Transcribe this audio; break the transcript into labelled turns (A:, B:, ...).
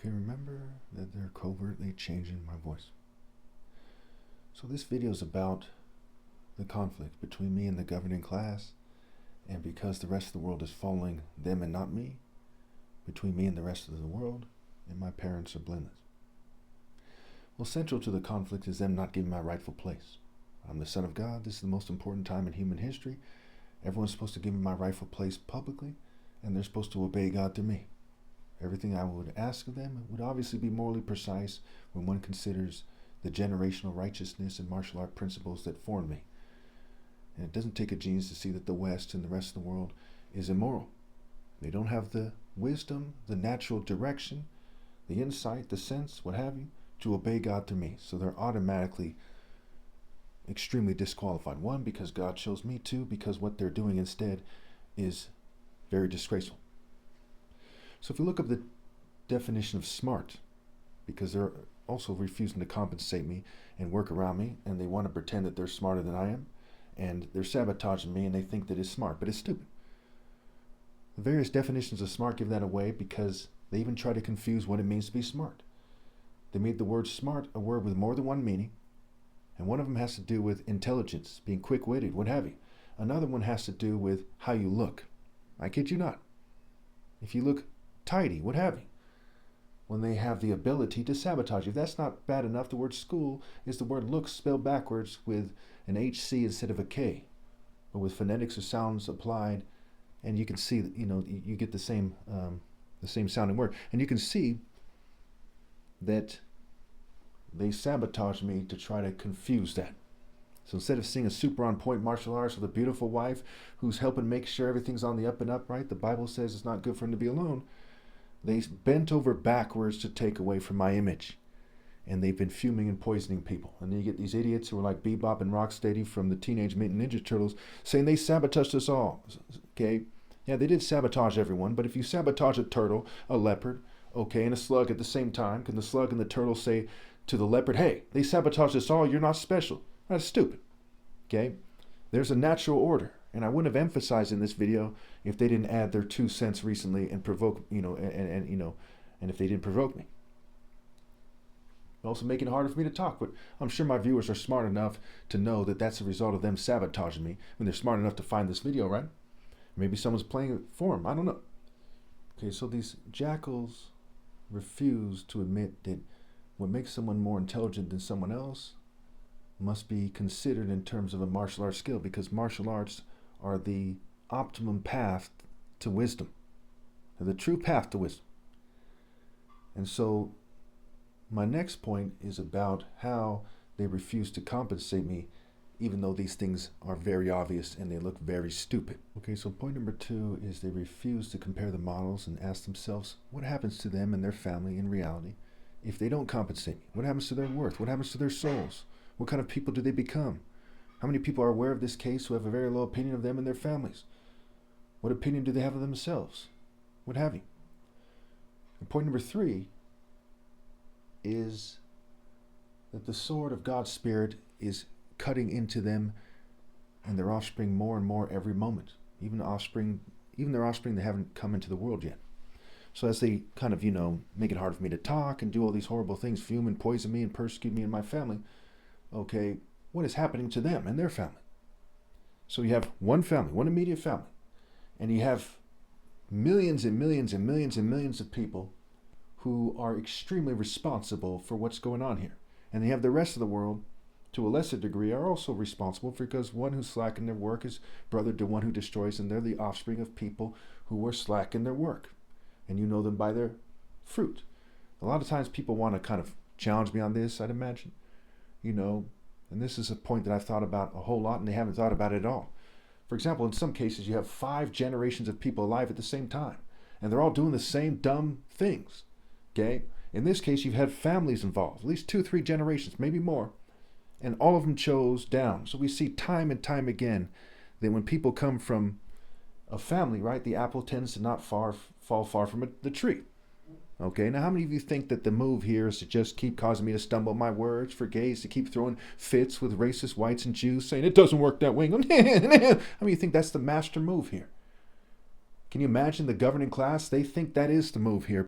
A: Okay, remember that they're covertly changing my voice. So this video is about the conflict between me and the governing class, and because the rest of the world is following them and not me, between me and the rest of the world, and my parents are blameless. Well, central to the conflict is them not giving my rightful place. I'm the Son of God. This is the most important time in human history. Everyone's supposed to give me my rightful place publicly, and they're supposed to obey God through me. Everything I would ask of them would obviously be morally precise when one considers the generational righteousness and martial art principles that formed me. And it doesn't take a genius to see that the West and the rest of the world is immoral. They don't have the wisdom, the natural direction, the insight, the sense, what have you, to obey God through me. So they're automatically extremely disqualified. One, because God chose me. Two, because what they're doing instead is very disgraceful. So if you look up the definition of smart, because they're also refusing to compensate me and work around me, and they want to pretend that they're smarter than I am, and they're sabotaging me, and they think that it's smart, but it's stupid. The various definitions of smart give that away because they even try to confuse what it means to be smart. They made the word smart a word with more than one meaning, and one of them has to do with intelligence, being quick-witted, what have you. Another one has to do with how you look. I kid you not. If you look tidy, what have you, when they have the ability to sabotage you. If that's not bad enough, the word school is the word look spelled backwards with an HC instead of a K, but with phonetics or sounds applied, and you can see that, you get the same sounding word, and you can see that they sabotage me to try to confuse that. So instead of seeing a super on point martial artist with a beautiful wife who's helping make sure everything's on the up and up, right? The Bible says it's not good for him to be alone. They bent over backwards to take away from my image. And they've been fuming and poisoning people. And then you get these idiots who are like Bebop and Rocksteady from the Teenage Mutant Ninja Turtles saying they sabotaged us all. Okay? Yeah, they did sabotage everyone, but if you sabotage a turtle, a leopard, okay, and a slug at the same time, can the slug and the turtle say to the leopard, hey, they sabotaged us all, you're not special? That's stupid. Okay? There's a natural order. And I wouldn't have emphasized in this video if they didn't add their 2 cents recently and provoke, and if they didn't provoke me. Also making it harder for me to talk, but I'm sure my viewers are smart enough to know that that's a result of them sabotaging me when they're smart enough to find this video, right? Maybe someone's playing it for them. I don't know. Okay, so these jackals refuse to admit that what makes someone more intelligent than someone else must be considered in terms of a martial arts skill, because martial arts are the optimum path to wisdom. They're the true path to wisdom. And so my next point is about how they refuse to compensate me, even though these things are very obvious and they look very stupid. Okay, so point number 2 is they refuse to compare the models and ask themselves what happens to them and their family in reality if they don't compensate me. What happens to their worth? What happens to their souls? What kind of people do they become? How many people are aware of this case who have a very low opinion of them and their families? What opinion do they have of themselves? What have you? And point number 3 is that the sword of God's Spirit is cutting into them and their offspring more and more every moment. Even their offspring that haven't come into the world yet. So as they kind of, make it hard for me to talk and do all these horrible things, fume and poison me and persecute me and my family, okay, what is happening to them and their family? So you have one family, one immediate family, and you have millions and millions and millions and millions of people who are extremely responsible for what's going on here. And you have the rest of the world, to a lesser degree, are also responsible because one who's slack in their work is brother to one who destroys, and they're the offspring of people who are slack in their work. And you know them by their fruit. A lot of times people want to kind of challenge me on this, I'd imagine. And this is a point that I've thought about a whole lot, and they haven't thought about it at all. For example, in some cases, you have 5 generations of people alive at the same time, and they're all doing the same dumb things. Okay? In this case, you've had families involved, at least 2 or 3 generations, maybe more, and all of them chose down. So we see time and time again that when people come from a family, right, the apple tends to not fall far from the tree. Okay, now how many of you think that the move here is to just keep causing me to stumble my words, for gays to keep throwing fits with racist whites and Jews saying it doesn't work that way? How many of you think that's the master move here? Can you imagine the governing class? They think that is the move here.